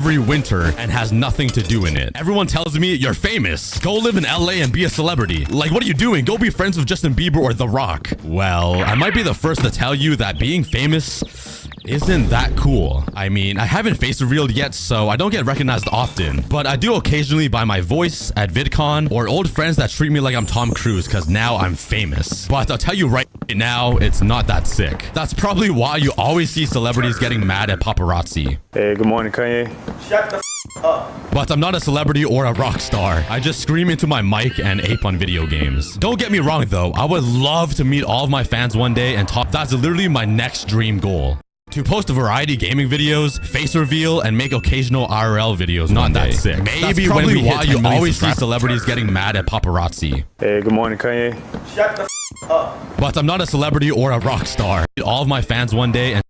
every winter and has nothing to do in it. Everyone tells me you're famous. Go live in LA and be a celebrity. Like, what are you doing? Go be friends with Justin Bieber or The Rock. Well, I might be the first to tell you that being famous isn't that cool. I mean, I haven't face revealed yet, so I don't get recognized often, but I do occasionally by my voice at VidCon or old friends that treat me like I'm Tom Cruise because now I'm famous. But I'll tell you right now, it's not that sick. That's probably why you always see celebrities getting mad at paparazzi. Hey, good morning, Kanye. Shut the up. But I'm not a celebrity or a rock star. I just scream into my mic and ape on video games. Don't get me wrong though, I would love to meet all of my fans one day and talk. That's literally my next dream goal. To post variety gaming videos, face reveal, and make occasional IRL videos. Not that sick. Maybe when we hit 10 million always see celebrities getting mad at paparazzi. Hey, good morning, Kanye. Shut the up. But I'm not a celebrity or a rock star. All of my fans one day and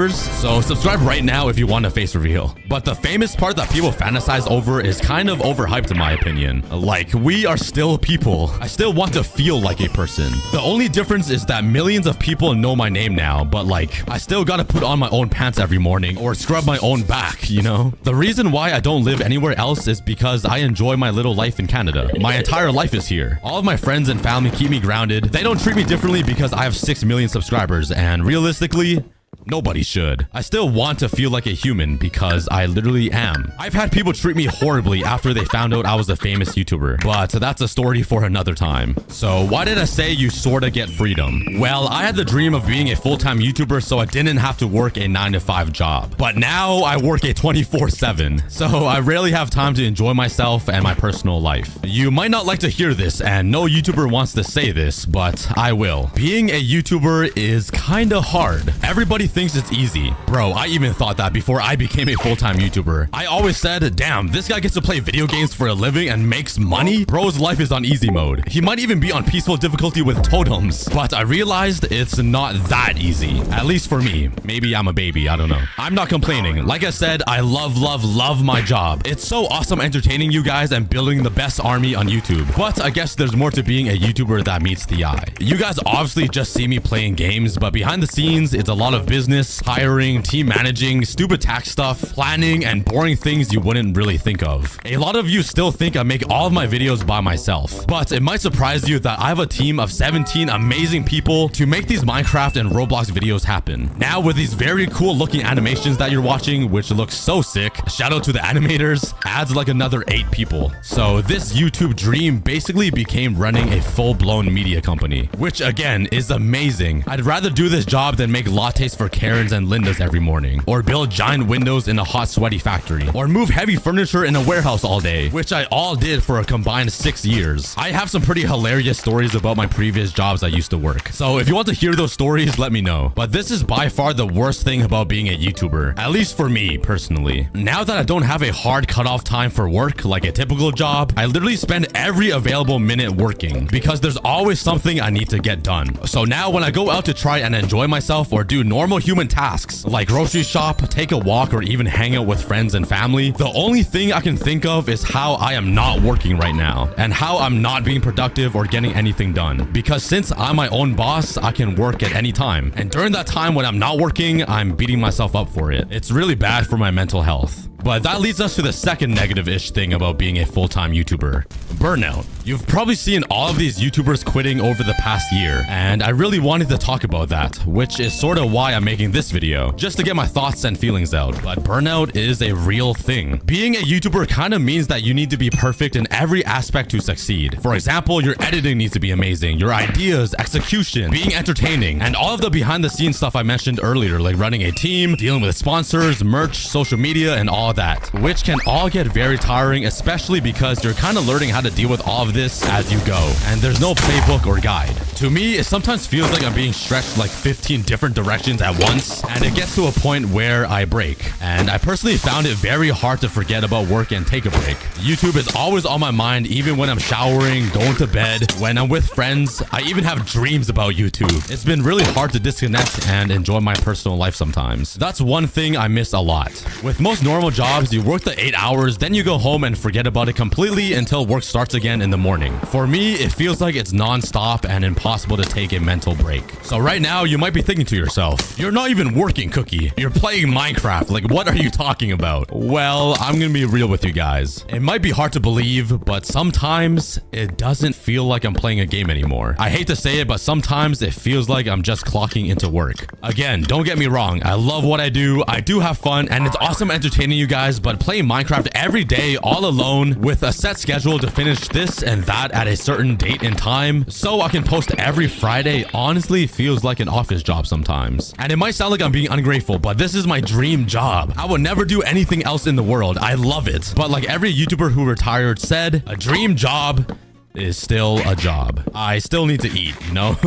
so subscribe right now if you want a face reveal. But the famous part that people fantasize over is kind of overhyped in my opinion. Like, we are still people. I still want to feel like a person. The only difference is that millions of people know my name now, but like, I still gotta put on my own pants every morning or scrub my own back, you know? The reason why I don't live anywhere else is because I enjoy my little life in Canada. My entire life is here. All of my friends and family keep me grounded. They don't treat me differently because I have 6 million subscribers, and realistically, nobody should. I still want to feel like a human because I literally am. I've had people treat me horribly after they found out I was a famous YouTuber, but that's a story for another time. So why did I say you sorta get freedom? Well, I had the dream of being a full-time YouTuber so I didn't have to work a 9-to-5 job. But now I work a 24/7, so I rarely have time to enjoy myself and my personal life. You might not like to hear this, and no YouTuber wants to say this, but I will. Being a YouTuber is kinda hard. Everybody thinks it's easy. Bro, I even thought that before I became a full-time YouTuber. I always said, damn, this guy gets to play video games for a living and makes money? Bro's life is on easy mode. He might even be on peaceful difficulty with totems. But I realized it's not that easy. At least for me. Maybe I'm a baby, I don't know. I'm not complaining. Like I said, I love my job. It's so awesome entertaining you guys and building the best army on YouTube. But I guess there's more to being a YouTuber that meets the eye. You guys obviously just see me playing games, but behind the scenes, it's a lot of business, hiring, team managing, stupid tax stuff, planning, and boring things you wouldn't really think of. A lot of you still think I make all of my videos by myself, but it might surprise you that I have a team of 17 amazing people to make these Minecraft and Roblox videos happen. Now with these very cool looking animations that you're watching, which looks so sick, shout out to the animators, adds like another 8 people. So this YouTube dream basically became running a full-blown media company, which again is amazing. I'd rather do this job than make lattes for Karens and Lindas every morning, or build giant windows in a hot sweaty factory, or move heavy furniture in a warehouse all day, which I all did for a combined 6 years. I have some pretty hilarious stories about my previous jobs I used to work, so if you want to hear those stories, let me know. But this is by far the worst thing about being a YouTuber, at least for me personally. Now that I don't have a hard cutoff time for work like a typical job, I literally spend every available minute working because there's always something I need to get done. So now when I go out to try and enjoy myself or do normal human tasks like grocery shop, take a walk, or even hang out with friends and family, the only thing I can think of is how I am not working right now and how I'm not being productive or getting anything done. Because since I'm my own boss, I can work at any time. And during that time when I'm not working, I'm beating myself up for it. It's really bad for my mental health. But that leads us to the second negative-ish thing about being a full-time YouTuber. Burnout. You've probably seen all of these YouTubers quitting over the past year, and I really wanted to talk about that, which is sort of why I'm making this video, just to get my thoughts and feelings out. But burnout is a real thing. Being a YouTuber kind of means that you need to be perfect in every aspect to succeed. For example, your editing needs to be amazing, your ideas, execution, being entertaining, and all of the behind-the-scenes stuff I mentioned earlier, like running a team, dealing with sponsors, merch, social media, and all that, which can all get very tiring, especially because you're kind of learning how to deal with all of this as you go, and there's no playbook or guide. To me, it sometimes feels like I'm being stretched like 15 different directions at once, and it gets to a point where I break. And I personally found it very hard to forget about work and take a break. YouTube is always on my mind, even when I'm showering, going to bed, when I'm with friends. I even have dreams about YouTube. It's been really hard to disconnect and enjoy my personal life sometimes. That's one thing I miss a lot. With most normal jobs, jobs, you work the 8 hours, then you go home and forget about it completely until work starts again in the morning. For me, it feels like it's non-stop and impossible to take a mental break. So right now, you might be thinking to yourself, you're not even working, Cookie. You're playing Minecraft. Like, what are you talking about? Well, I'm gonna be real with you guys. It might be hard to believe, but sometimes it doesn't feel like I'm playing a game anymore. I hate to say it, but sometimes it feels like I'm just clocking into work. Again, don't get me wrong. I love what I do. I do have fun, and it's awesome entertaining you guys, but playing Minecraft every day all alone with a set schedule to finish this and that at a certain date and time so I can post every Friday honestly feels like an office job sometimes. And it might sound like I'm being ungrateful, but this is my dream job. I would never do anything else in the world. I love it. But like every YouTuber who retired said, a dream job is still a job. I still need to eat, you know?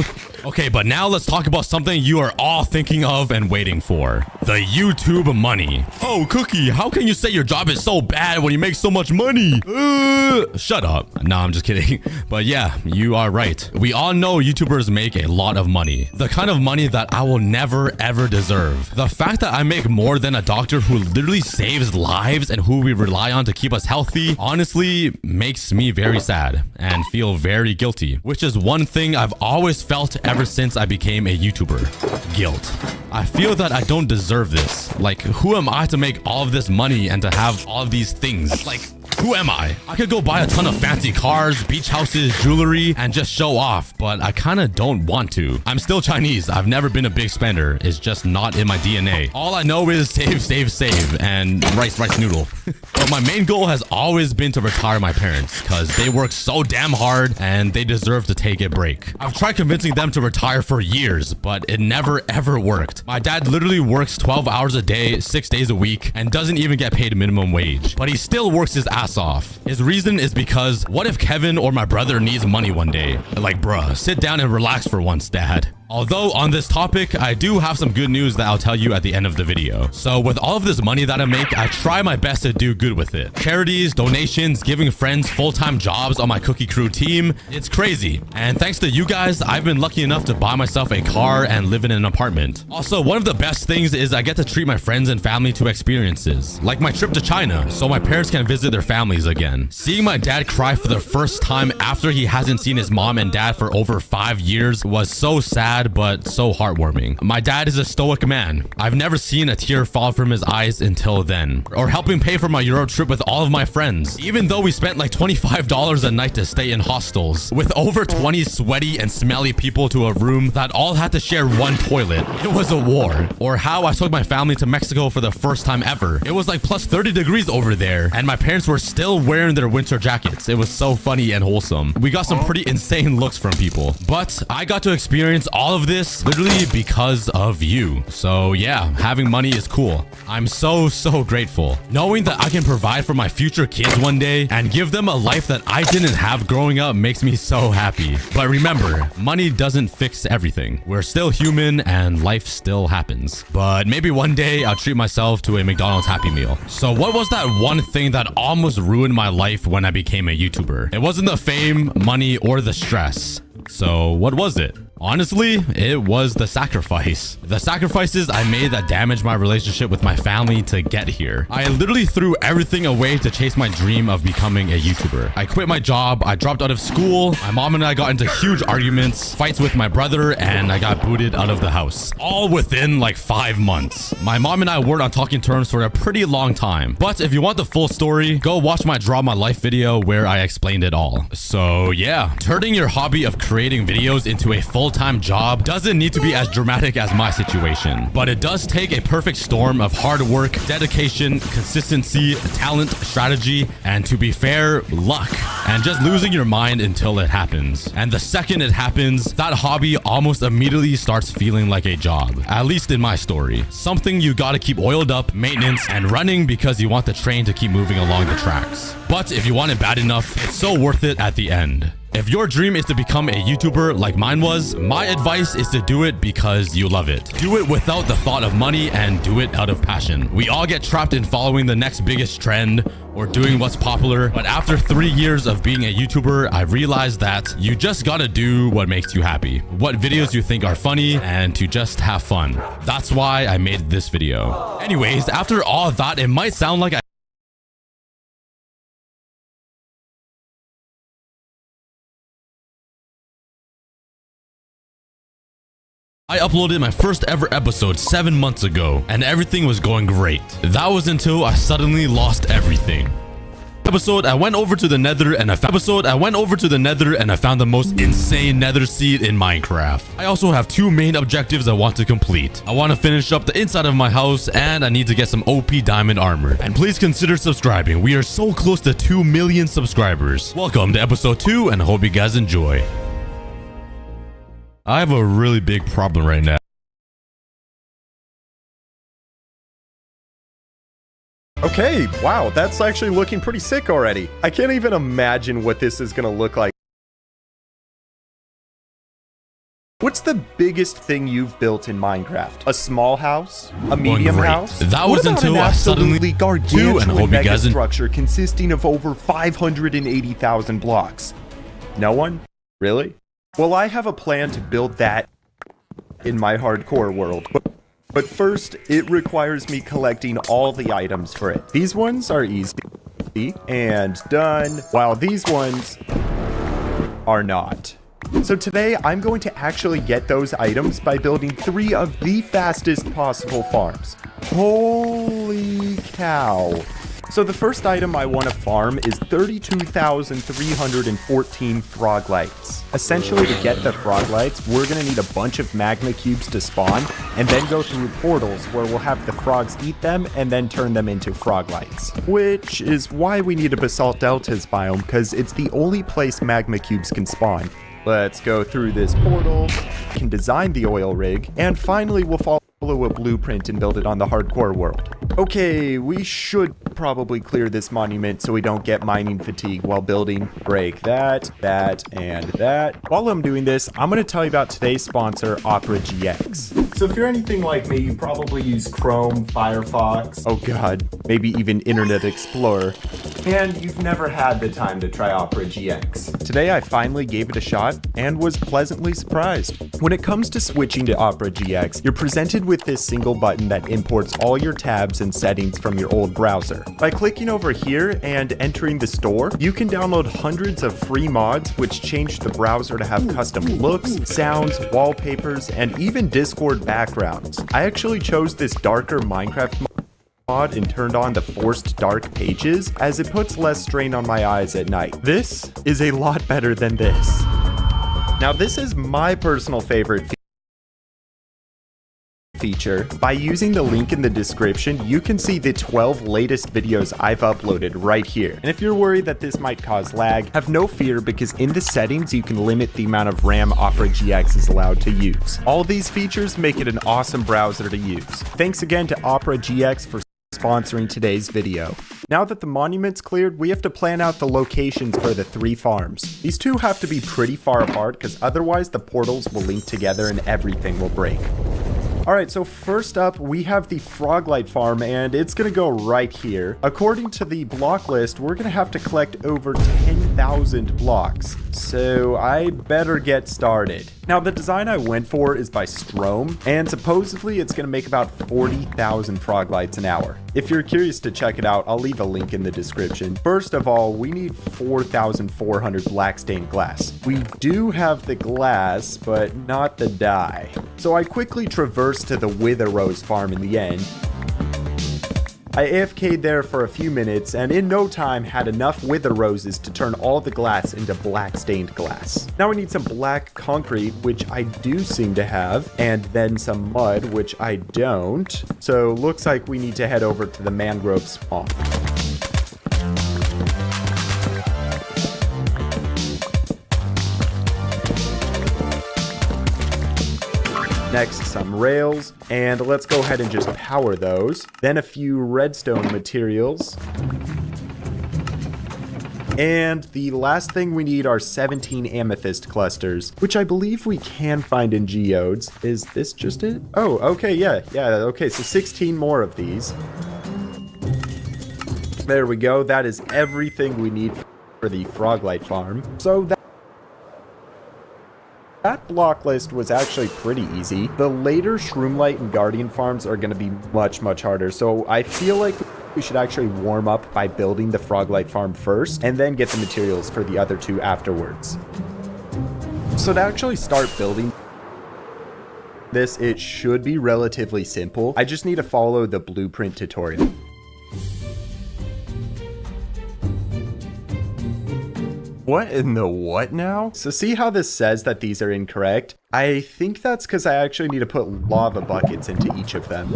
Okay, but now let's talk about something you are all thinking of and waiting for. The YouTube money. Oh, Cookie, how can you say your job is so bad when you make so much money? Shut up. Nah, I'm just kidding. But yeah, you are right. We all know YouTubers make a lot of money. The kind of money that I will never ever deserve. The fact that I make more than a doctor who literally saves lives and who we rely on to keep us healthy honestly makes me very sad and feel very guilty, which is one thing I've always felt ever since I became a YouTuber. Guilt. I feel that I don't deserve this. Like, who am I to make all of this money and to have all of these things? Like, who am I? I could go buy a ton of fancy cars, beach houses, jewelry, and just show off, but I kind of don't want to. I'm still Chinese. I've never been a big spender. It's just not in my DNA. All I know is save, save, save, and rice noodle. But my main goal has always been to retire my parents because they work so damn hard and they deserve to take a break. I've tried convincing them to retire for years, but it never ever worked. My dad literally works 12 hours a day, 6 days a week, and doesn't even get paid minimum wage, but he still works his ass off. His reason is because what if Kevin or my brother needs money one day? Like, bruh, sit down and relax for once, dad. Although on this topic, I do have some good news that I'll tell you at the end of the video. So with all of this money that I make, I try my best to do good with it. Charities, donations, giving friends full-time jobs on my Cookie Crew team. It's crazy. And thanks to you guys, I've been lucky enough to buy myself a car and live in an apartment. Also, one of the best things is I get to treat my friends and family to experiences, like my trip to China, so my parents can visit their families again. Seeing my dad cry for the first time after he hasn't seen his mom and dad for over 5 years was so sad, but so heartwarming. My dad is a stoic man. I've never seen a tear fall from his eyes until then. Or helping pay for my Euro trip with all of my friends, even though we spent like $25 a night to stay in hostels with over 20 sweaty and smelly people to a room that all had to share one toilet. It was a war. Or how I took my family to Mexico for the first time ever. It was like plus 30 degrees over there and my parents were still wearing their winter jackets. It was so funny and wholesome. We got some pretty insane looks from people, but I got to experience all of this literally because of you. So yeah, having money is cool. I'm so grateful. Knowing that I can provide for my future kids one day and give them a life that I didn't have growing up makes me so happy. But remember, money doesn't fix everything. We're still human and life still happens. But maybe one day I'll treat myself to a McDonald's Happy Meal. So what was that one thing that almost ruined my life when I became a YouTuber? It wasn't the fame, money, or the stress. So what was it? Honestly, it was the sacrifice. The sacrifices I made that damaged my relationship with my family to get here. I literally threw everything away to chase my dream of becoming a YouTuber. I quit my job, I dropped out of school, my mom and I got into huge arguments, fights with my brother, and I got booted out of the house. All within like 5 months. My mom and I weren't on talking terms for a pretty long time. But if you want the full story, go watch my Draw My Life video where I explained it all. So yeah, turning your hobby of creating videos into a full-time job doesn't need to be as dramatic as my situation, but it does take a perfect storm of hard work, dedication, consistency, talent, strategy, and to be fair, luck, and just losing your mind until it happens. And the second it happens, that hobby almost immediately starts feeling like a job, at least in my story. Something you gotta keep oiled up, maintenance, and running because you want the train to keep moving along the tracks. But if you want it bad enough, it's so worth it at the end. If your dream is to become a YouTuber like mine was, my advice is to do it because you love it. Do it without the thought of money and do it out of passion. We all get trapped in following the next biggest trend or doing what's popular, but after 3 years of being a YouTuber, I realized that you just gotta do what makes you happy, what videos you think are funny, and to just have fun. That's why I made this video. Anyways, after all of that, it might sound like I I uploaded my first ever episode 7 months ago, and everything was going great. That was until I suddenly lost everything. I went over to the nether and I found the most insane nether seed in Minecraft. I also have 2 main objectives I want to complete. I want to finish up the inside of my house, and I need to get some OP diamond armor. And please consider subscribing. We are so close to 2 million subscribers. Welcome to episode 2, and I hope you guys enjoy. I have a really big problem right now. Okay, wow, that's actually looking pretty sick already. I can't even imagine what this is gonna look like. What's the biggest thing you've built in Minecraft? A small house? A medium house? That was until I suddenly gargantuan and mega structure consisting of over 580,000 blocks. No one? Really? Well, I have a plan to build that in my hardcore world. But first, it requires me collecting all the items for it. These ones are easy and done, while these ones are not. So today, I'm going to actually get those items by building 3 of the fastest possible farms. Holy cow. So the first item I want to farm is 32,314 froglights. Essentially, to get the froglights, we're going to need a bunch of magma cubes to spawn, and then go through portals where we'll have the frogs eat them and then turn them into froglights. Which is why we need a Basalt Deltas biome, because it's the only place magma cubes can spawn. Let's go through this portal, can design the oil rig, and finally we'll follow a blueprint and build it on the hardcore world. Okay, we should probably clear this monument so we don't get mining fatigue while building. Break that, and that. While I'm doing this, I'm going to tell you about today's sponsor, Opera GX. So if you're anything like me, you probably use Chrome, Firefox, oh god, maybe even Internet Explorer, and you've never had the time to try Opera GX. Today I finally gave it a shot and was pleasantly surprised. When it comes to switching to Opera GX, you're presented with this single button that imports all your tabs and settings from your old browser. By clicking over here and entering the store, you can download hundreds of free mods which change the browser to have custom looks, sounds, wallpapers, and even Discord backgrounds. I actually chose this darker Minecraft mod and turned on the forced dark pages as it puts less strain on my eyes at night. This is a lot better than this. Now this is my personal favorite feature. By using the link in the description, you can see the 12 latest videos I've uploaded right here. And if you're worried that this might cause lag, have no fear, because in the settings you can limit the amount of RAM Opera GX is allowed to use. All these features make it an awesome browser to use. Thanks again to Opera GX for sponsoring today's video. Now that the monument's cleared, we have to plan out the locations for the 3 farms. These 2 have to be pretty far apart, because otherwise the portals will link together and everything will break. Alright, so first up, we have the Froglight farm, and it's going to go right here. According to the block list, we're going to have to collect over 10,000 blocks, so I better get started. Now, the design I went for is by Strom, and supposedly it's going to make about 40,000 Froglights an hour. If you're curious to check it out, I'll leave a link in the description. First of all, we need 4,400 black stained glass. We do have the glass, but not the dye. So I quickly traversed to the Wither Rose farm in the end. I AFK'd there for a few minutes, and in no time had enough Wither Roses to turn all the glass into black stained glass. Now we need some black concrete, which I do seem to have, and then some mud, which I don't. So looks like we need to head over to the mangrove swamp. Next, some rails, and let's go ahead and just power those. Then a few redstone materials. And the last thing we need are 17 amethyst clusters, which I believe we can find in geodes. Is this just it? Oh, okay, yeah, okay, so 16 more of these. There we go, that is everything we need for the Froglight farm. So that block list was actually pretty easy. The later Shroomlight and Guardian farms are going to be much, much harder. So I feel like we should actually warm up by building the Froglight farm first and then get the materials for the other 2 afterwards. So to actually start building this, it should be relatively simple. I just need to follow the blueprint tutorial. What in the what now? So see how this says that these are incorrect? I think that's because I actually need to put lava buckets into each of them.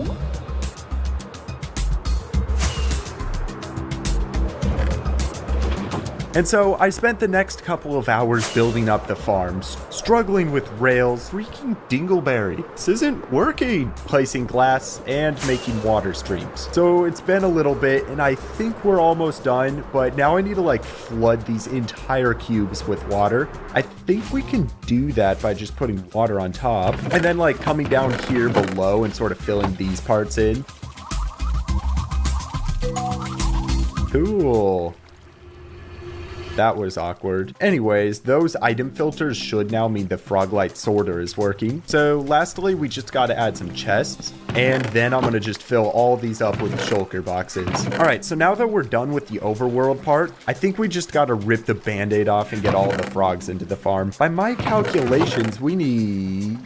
And so I spent the next couple of hours building up the farms, struggling with rails, freaking dingleberry. This isn't working. Placing glass and making water streams. So it's been a little bit and I think we're almost done, but now I need to like flood these entire cubes with water. I think we can do that by just putting water on top and then like coming down here below and sort of filling these parts in. Cool. That was awkward. Anyways, those item filters should now mean the Shroomlight sorter is working. So lastly, we just got to add some chests. And then I'm going to just fill all these up with shulker boxes. All right, so now that we're done with the overworld part, I think we just got to rip the band-aid off and get all the frogs into the farm. By my calculations, we need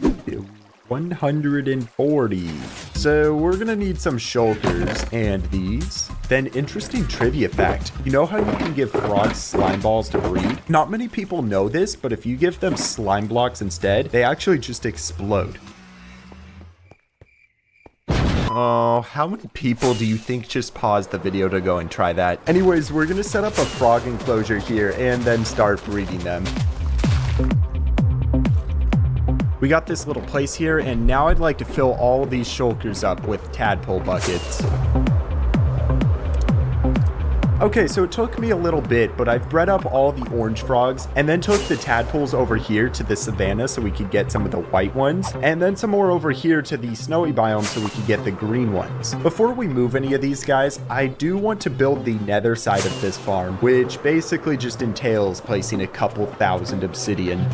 140. So we're gonna need some shulkers and these. Then interesting trivia fact, you know how you can give frogs slime balls to breed? Not many people know this, but if you give them slime blocks instead, they actually just explode. Oh, how many people do you think just paused the video to go and try that? Anyways, we're gonna set up a frog enclosure here and then start breeding them. We got this little place here, and now I'd like to fill all of these shulkers up with tadpole buckets. Okay, so it took me a little bit, but I've bred up all the orange frogs and then took the tadpoles over here to the savanna so we could get some of the white ones, and then some more over here to the snowy biome so we could get the green ones. Before we move any of these guys, I do want to build the nether side of this farm, which basically just entails placing a couple thousand obsidian.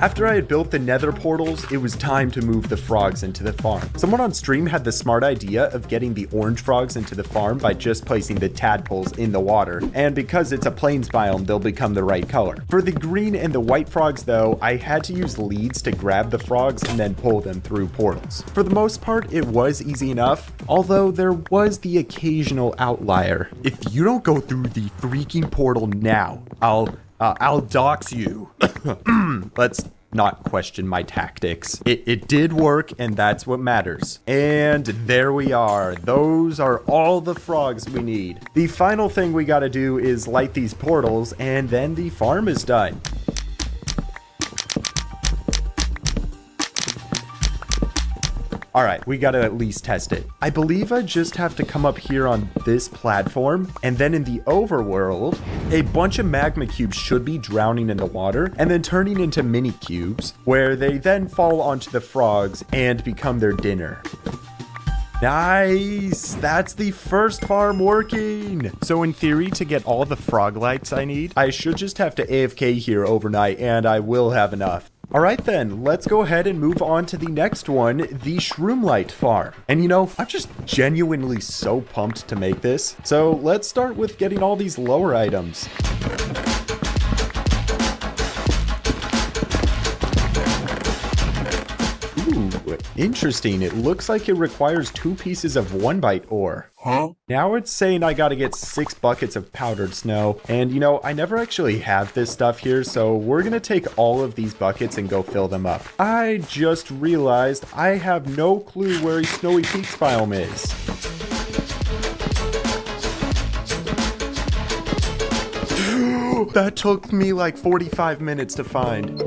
After I had built the nether portals, it was time to move the frogs into the farm. Someone on stream had the smart idea of getting the orange frogs into the farm by just placing the tadpoles in the water, and because it's a plains biome, they'll become the right color. For the green and the white frogs though, I had to use leads to grab the frogs and then pull them through portals. For the most part, it was easy enough, although there was the occasional outlier. If you don't go through the freaking portal now, I'll dox you. Let's not question my tactics. It did work, and that's what matters. And there we are. Those are all the frogs we need. The final thing we gotta do is light these portals, and then the farm is done. All right, we gotta at least test it. I believe I just have to come up here on this platform, and then in the overworld, a bunch of magma cubes should be drowning in the water and then turning into mini cubes, where they then fall onto the frogs and become their dinner. Nice! That's the first farm working! So in theory, to get all the frog lights I need, I should just have to AFK here overnight, and I will have enough. Alright then, let's go ahead and move on to the next one, the Shroomlight farm. And you know, I'm just genuinely so pumped to make this. So let's start with getting all these lower items. Ooh, interesting. It looks like it requires 2 pieces of 1-bite ore. Huh? Now it's saying I gotta get 6 buckets of powdered snow. And you know, I never actually have this stuff here, so we're gonna take all of these buckets and go fill them up. I just realized I have no clue where a Snowy Peaks biome is. That took me like 45 minutes to find.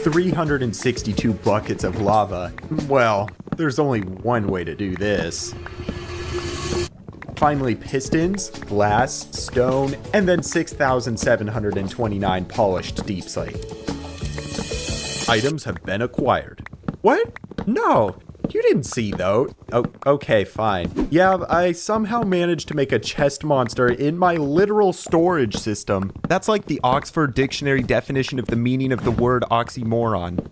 $362 buckets of lava. Well, there's only one way to do this. Finally, pistons, glass, stone, and then 6,729 polished deep slate. Items have been acquired. What? No, You didn't see though. Oh, okay, fine. Yeah, I somehow managed to make a chest monster in my literal storage system. That's like the Oxford Dictionary definition of the meaning of the word oxymoron.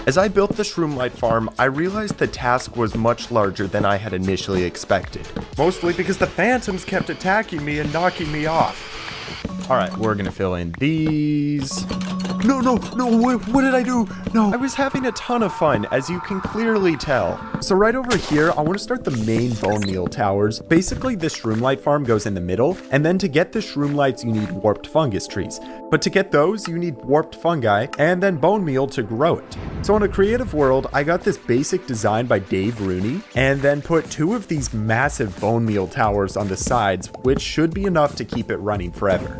As I built the Shroomlight farm, I realized the task was much larger than I had initially expected. Mostly because the phantoms kept attacking me and knocking me off. Alright, we're gonna fill in these. No, what did I do? No, I was having a ton of fun, as you can clearly tell. So right over here, I want to start the main bone meal towers. Basically, this Shroomlight farm goes in the middle, and then to get the Shroomlights, you need warped fungus trees. But to get those, you need warped fungi, and then bone meal to grow it. So in a creative world, I got this basic design by Dave Rooney, and then put 2 of these massive bone meal towers on the sides, which should be enough to keep it running forever.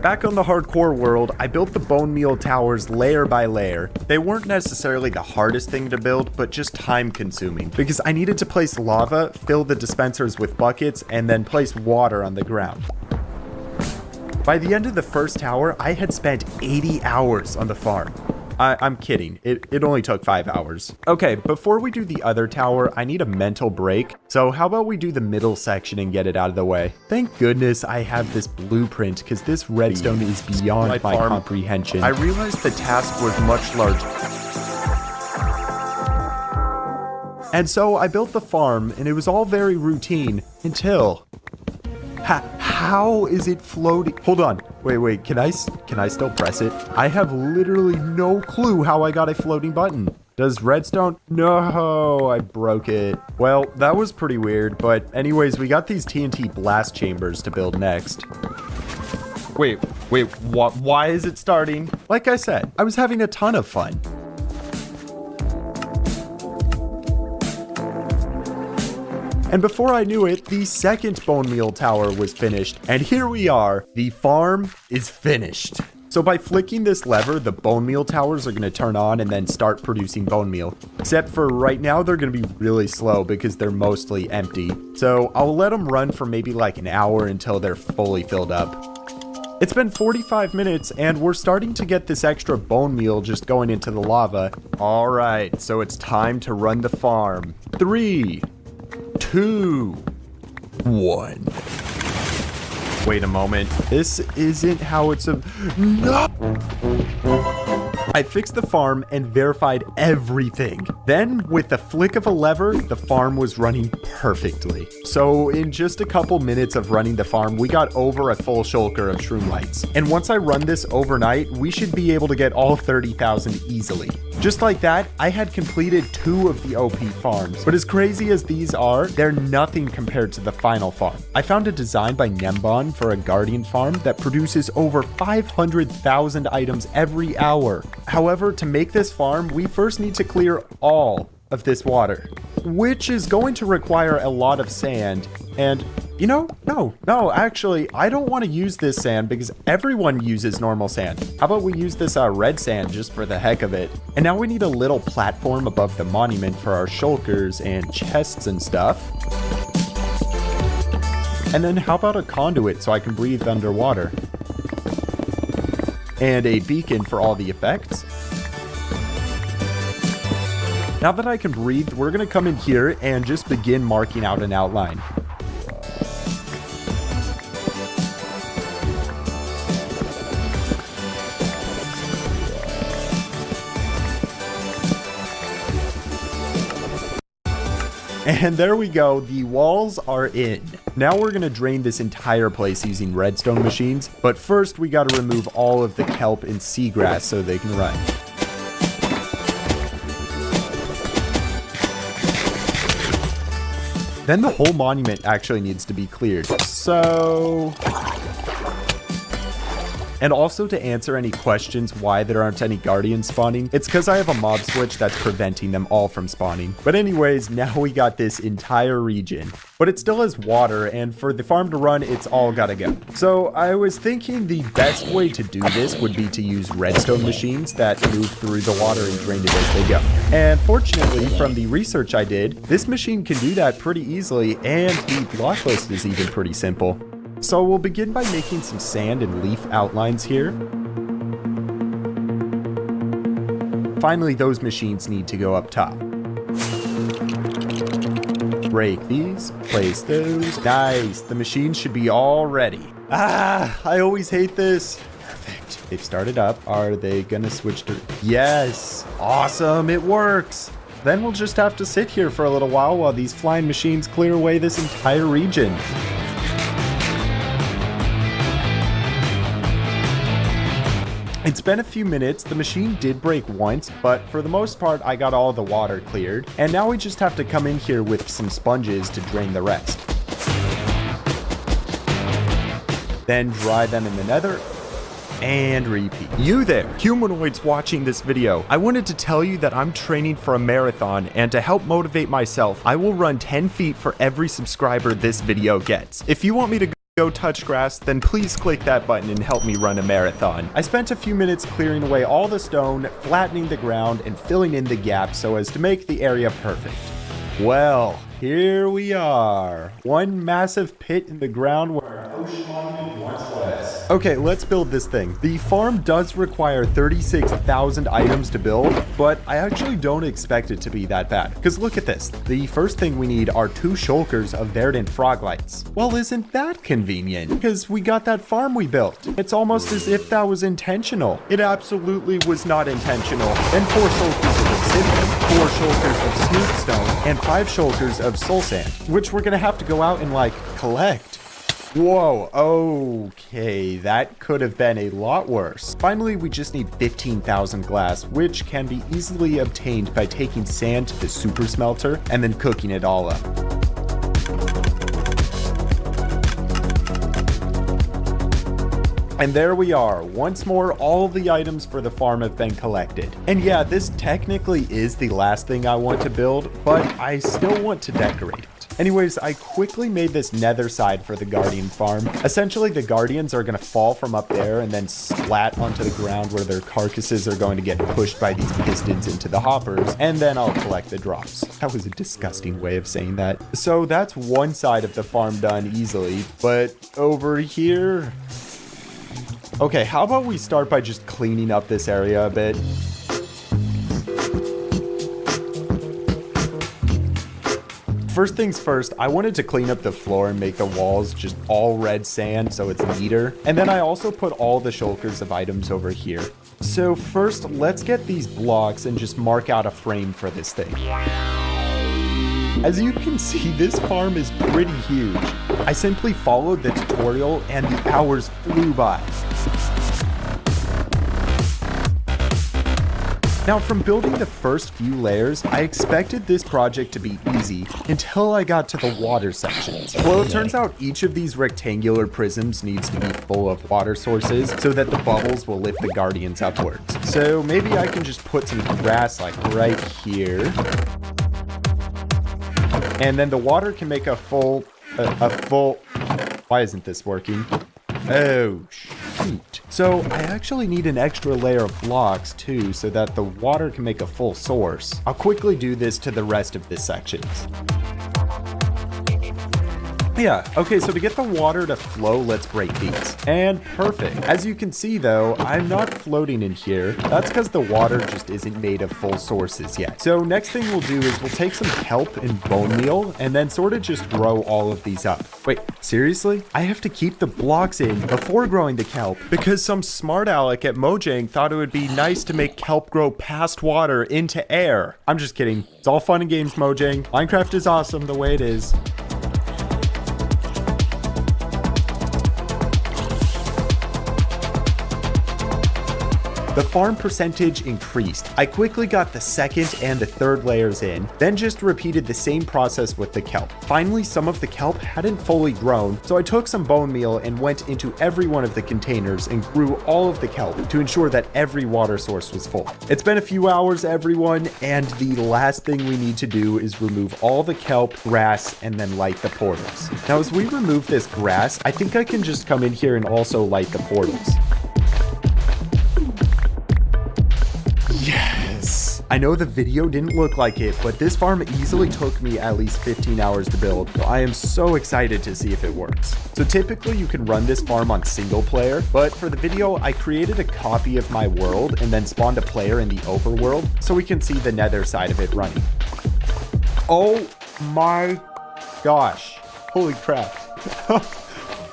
Back on the hardcore world, I built the bone meal towers layer by layer. They weren't necessarily the hardest thing to build, but just time consuming, because I needed to place lava, fill the dispensers with buckets, and then place water on the ground. By the end of the first tower, I had spent 80 hours on the farm. I'm kidding. It only took 5 hours. Okay, before we do the other tower, I need a mental break. So how about we do the middle section and get it out of the way? Thank goodness I have this blueprint, because this redstone is beyond my comprehension. I realized the task was much larger. And so I built the farm, and it was all very routine until... How is it floating? Hold on. Wait. Can I still press it? I have literally no clue how I got a floating button. Does redstone? No, I broke it. Well, that was pretty weird. But anyways, we got these TNT blast chambers to build next. Wait. Why is it starting? Like I said, I was having a ton of fun. And before I knew it, the second bone meal tower was finished. And here we are, the farm is finished. So by flicking this lever, the bone meal towers are gonna turn on and then start producing bone meal. Except for right now, they're gonna be really slow because they're mostly empty. So I'll let them run for maybe like an hour until they're fully filled up. It's been 45 minutes and we're starting to get this extra bone meal just going into the lava. All right, so it's time to run the farm. 3, 2, 1. Wait a moment. This isn't how it's No! I fixed the farm and verified everything. Then, with the flick of a lever, the farm was running perfectly. So, in just a couple minutes of running the farm, we got over a full shulker of Shroomlights. And once I run this overnight, we should be able to get all 30,000 easily. Just like that, I had completed 2 of the OP farms. But as crazy as these are, they're nothing compared to the final farm. I found a design by Nembon for a Guardian farm that produces over 500,000 items every hour. However, to make this farm, we first need to clear all of this water, which is going to require a lot of sand. And you know, no, actually, I don't want to use this sand because everyone uses normal sand. How about we use this red sand just for the heck of it? And now we need a little platform above the monument for our shulkers and chests and stuff. And then how about a conduit so I can breathe underwater? And a beacon for all the effects. Now that I can breathe, we're going to come in here and just begin marking out an outline. And there we go, the walls are in. Now we're gonna drain this entire place using redstone machines, but first we gotta remove all of the kelp and seagrass so they can run. Then the whole monument actually needs to be cleared. So... And also to answer any questions why there aren't any guardians spawning, it's because I have a mob switch that's preventing them all from spawning. But anyways, now we got this entire region. But it still has water, and for the farm to run, it's all gotta go. So I was thinking the best way to do this would be to use redstone machines that move through the water and drain it as they go. And fortunately, from the research I did, this machine can do that pretty easily, and the block list is even pretty simple. So we'll begin by making some sand and leaf outlines here. Finally, those machines need to go up top. Break these, place those. Nice, the machines should be all ready. I always hate this. Perfect. They've started up. Are they gonna switch to... Yes, awesome, it works. Then we'll just have to sit here for a little while these flying machines clear away this entire region. It's been a few minutes. The machine did break once, but for the most part, I got all the water cleared. And now we just have to come in here with some sponges to drain the rest. Then dry them in the nether. And repeat. You there, humanoids watching this video. I wanted to tell you that I'm training for a marathon, and to help motivate myself, I will run 10 feet for every subscriber this video gets. If you want me to go touch grass, then please click that button and help me run a marathon. I spent a few minutes clearing away all the stone, flattening the ground, and filling in the gaps so as to make the area perfect. Well, here we are. One massive pit in the ground where an ocean monument once was. Okay, let's build this thing. The farm does require 36,000 items to build, but I actually don't expect it to be that bad. Because look at this. The first thing we need are 2 shulkers of verdant frog lights. Well, isn't that convenient? Because we got that farm we built. It's almost as if that was intentional. It absolutely was not intentional. Then 4 shulkers of obsidian, 4 shulkers of smooth stone, and 5 shulkers of soul sand, which we're gonna have to go out and like collect. Whoa, okay, that could have been a lot worse. Finally, we just need 15,000 glass, which can be easily obtained by taking sand to the super smelter and then cooking it all up. And there we are. Once more, all of the items for the farm have been collected. And yeah, this technically is the last thing I want to build, but I still want to decorate it. Anyways, I quickly made this nether side for the guardian farm. Essentially, the guardians are going to fall from up there and then splat onto the ground where their carcasses are going to get pushed by these pistons into the hoppers, and then I'll collect the drops. That was a disgusting way of saying that. So that's one side of the farm done easily, but over here... Okay, how about we start by just cleaning up this area a bit? First things first, I wanted to clean up the floor and make the walls just all red sand so it's neater. And then I also put all the shulkers of items over here. So first, let's get these blocks and just mark out a frame for this thing. As you can see, this farm is pretty huge. I simply followed the tutorial and the hours flew by. Now, from building the first few layers, I expected this project to be easy until I got to the water sections. Well, it turns out each of these rectangular prisms needs to be full of water sources so that the bubbles will lift the guardians upwards. So maybe I can just put some grass like right here. And then the water can make a full... Why isn't this working? Oh, shoot. So I actually need an extra layer of blocks too, so that the water can make a full source. I'll quickly do this to the rest of this section. Yeah, okay, so to get the water to flow, let's break these. And perfect. As you can see though, I'm not floating in here. That's because the water just isn't made of full sources yet. So next thing we'll do is we'll take some kelp and bone meal and then sort of just grow all of these up. Wait, seriously? I have to keep the blocks in before growing the kelp because some smart aleck at Mojang thought it would be nice to make kelp grow past water into air. I'm just kidding. It's all fun and games, Mojang. Minecraft is awesome the way it is. The farm percentage increased. I quickly got the second and the third layers in, then just repeated the same process with the kelp. Finally, some of the kelp hadn't fully grown, so I took some bone meal and went into every one of the containers and grew all of the kelp to ensure that every water source was full. It's been a few hours, everyone, and the last thing we need to do is remove all the kelp, grass, and then light the portals. Now, as we remove this grass, I think I can just come in here and also light the portals. Yes. I know the video didn't look like it, but this farm easily took me at least 15 hours to build, so I am so excited to see if it works. So typically you can run this farm on single player, but for the video I created a copy of my world and then spawned a player in the overworld so we can see the nether side of it running. Oh my gosh, holy crap.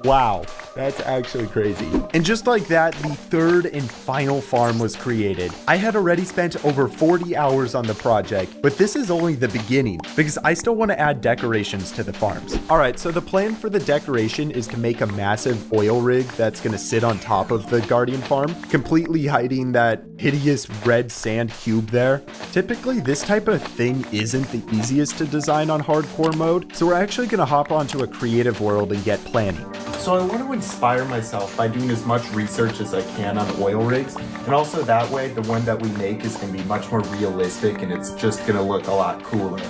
Wow. That's actually crazy. And just like that, the third and final farm was created. I had already spent over 40 hours on the project, but this is only the beginning because I still want to add decorations to the farms. All right, so the plan for the decoration is to make a massive oil rig that's going to sit on top of the Guardian farm, completely hiding that hideous red sand cube there. Typically, this type of thing isn't the easiest to design on hardcore mode, so we're actually going to hop onto a creative world and get planning. So I want to inspire myself by doing as much research as I can on oil rigs, and also that way the one that we make is going to be much more realistic and it's just going to look a lot cooler.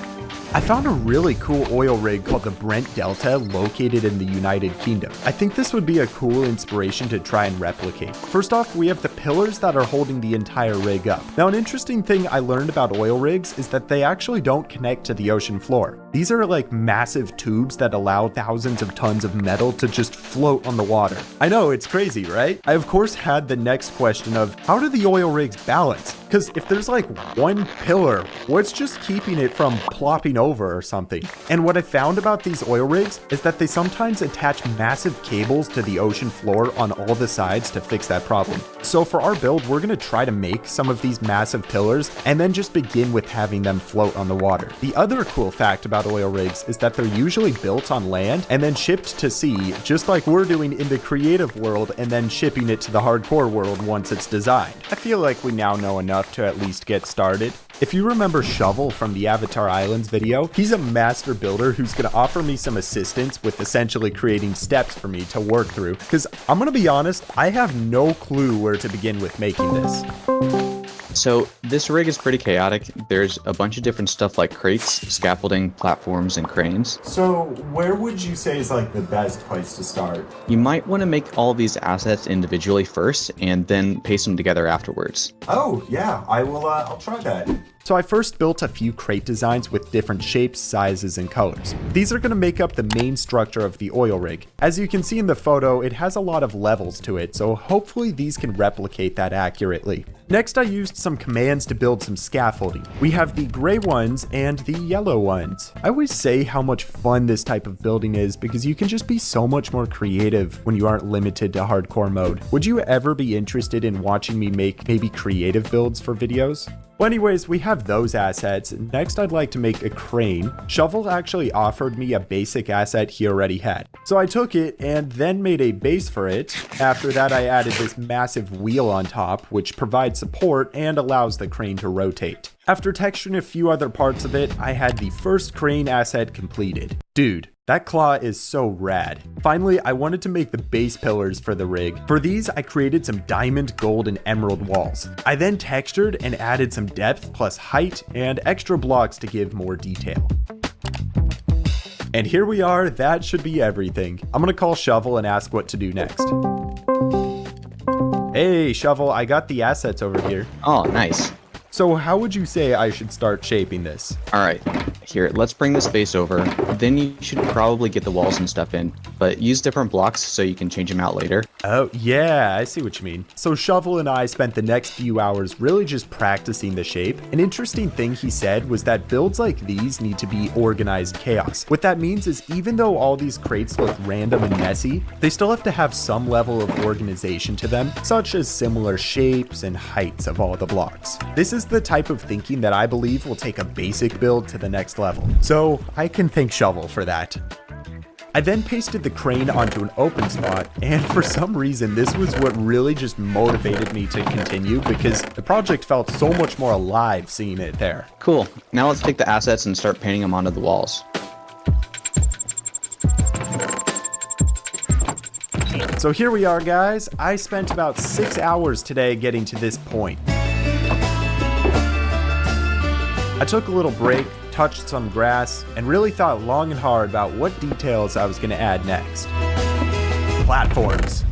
I found a really cool oil rig called the Brent Delta located in the United Kingdom. I think this would be a cool inspiration to try and replicate. First off, we have the pillars that are holding the entire rig up. Now, an interesting thing I learned about oil rigs is that they actually don't connect to the ocean floor. These are like massive tubes that allow thousands of tons of metal to just float on the water. I know, it's crazy, right? I of course had the next question of how do the oil rigs balance? Because if there's like one pillar, what's just keeping it from plopping over or something? And what I found about these oil rigs is that they sometimes attach massive cables to the ocean floor on all the sides to fix that problem. So for our build, we're going to try to make some of these massive pillars and then just begin with having them float on the water. The other cool fact about oil rigs is that they're usually built on land and then shipped to sea, just like we're doing in the creative world and then shipping it to the hardcore world once it's designed. I feel like we now know enough to at least get started. If you remember Shovel from the Avatar Islands video, he's a master builder who's going to offer me some assistance with essentially creating steps for me to work through, because I'm going to be honest, I have no clue where to begin with making this. So this rig is pretty chaotic. There's a bunch of different stuff like crates, scaffolding, platforms, and cranes. So where would you say is like the best place to start? You might want to make all these assets individually first and then paste them together afterwards. Oh yeah, I'll try that. So I first built a few crate designs with different shapes, sizes, and colors. These are going to make up the main structure of the oil rig. As you can see in the photo, it has a lot of levels to it, so hopefully these can replicate that accurately. Next, I used some commands to build some scaffolding. We have the gray ones and the yellow ones. I always say how much fun this type of building is because you can just be so much more creative when you aren't limited to hardcore mode. Would you ever be interested in watching me make maybe creative builds for videos? Well, anyways, we have those assets. Next, I'd like to make a crane. Shovel actually offered me a basic asset he already had. So I took it and then made a base for it. After that, I added this massive wheel on top, which provides support and allows the crane to rotate. After texturing a few other parts of it, I had the first crane asset completed. Dude, that claw is so rad. Finally, I wanted to make the base pillars for the rig. For these, I created some diamond, gold, and emerald walls. I then textured and added some depth plus height and extra blocks to give more detail. And here we are, that should be everything. I'm gonna call Shovel and ask what to do next. Hey, Shovel, I got the assets over here. Oh, nice. So how would you say I should start shaping this? All right, here, let's bring this base over. Then you should probably get the walls and stuff in, but use different blocks so you can change them out later. Oh, yeah, I see what you mean. So Shovel and I spent the next few hours really just practicing the shape. An interesting thing he said was that builds like these need to be organized chaos. What that means is even though all these crates look random and messy, they still have to have some level of organization to them, such as similar shapes and heights of all the blocks. This is the type of thinking that I believe will take a basic build to the next level. So I can thank Shovel for that. I then pasted the crane onto an open spot, and for some reason this was what really just motivated me to continue because the project felt so much more alive seeing it there. Cool, now let's take the assets and start painting them onto the walls. So here we are, guys. I spent about 6 hours today getting to this point. I took a little break, touched some grass, and really thought long and hard about what details I was going to add next. Platforms.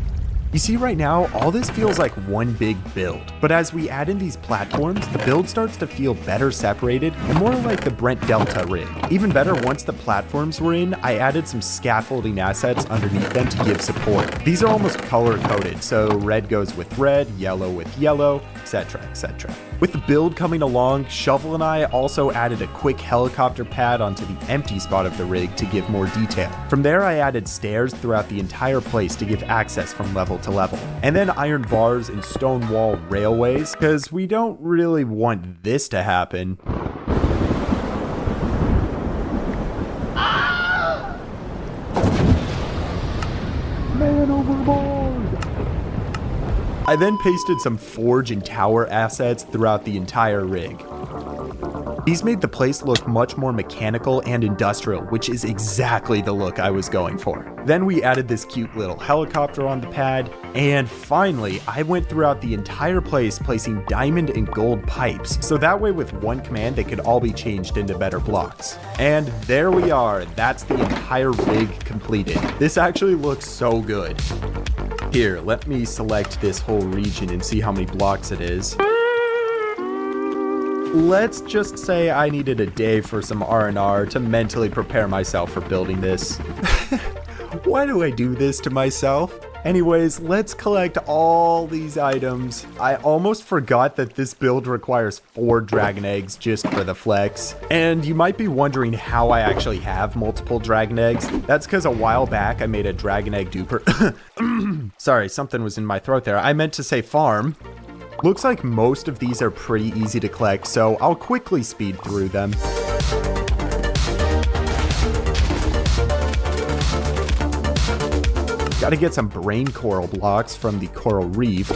You see right now, all this feels like one big build. But as we add in these platforms, the build starts to feel better separated and more like the Brent Delta rig. Even better, once the platforms were in, I added some scaffolding assets underneath them to give support. These are almost color coded, so red goes with red, yellow with yellow, etc, etc. With the build coming along, Shovel and I also added a quick helicopter pad onto the empty spot of the rig to give more detail. From there, I added stairs throughout the entire place to give access from level to level. And then iron bars and stone wall railways, because we don't really want this to happen. Man overboard! I then pasted some forge and tower assets throughout the entire rig. These made the place look much more mechanical and industrial, which is exactly the look I was going for. Then we added this cute little helicopter on the pad, and finally, I went throughout the entire place placing diamond and gold pipes, so that way with one command they could all be changed into better blocks. And there we are, that's the entire rig completed. This actually looks so good. Here, let me select this whole region and see how many blocks it is. Let's just say I needed a day for some R&R to mentally prepare myself for building this. Why do I do this to myself? Anyways, let's collect all these items. I almost forgot that this build requires 4 dragon eggs just for the flex. And you might be wondering how I actually have multiple dragon eggs. That's because a while back I made a dragon egg duper. Sorry, something was in my throat there. I meant to say farm. Looks like most of these are pretty easy to collect, so I'll quickly speed through them. Gotta get some brain coral blocks from the coral reef.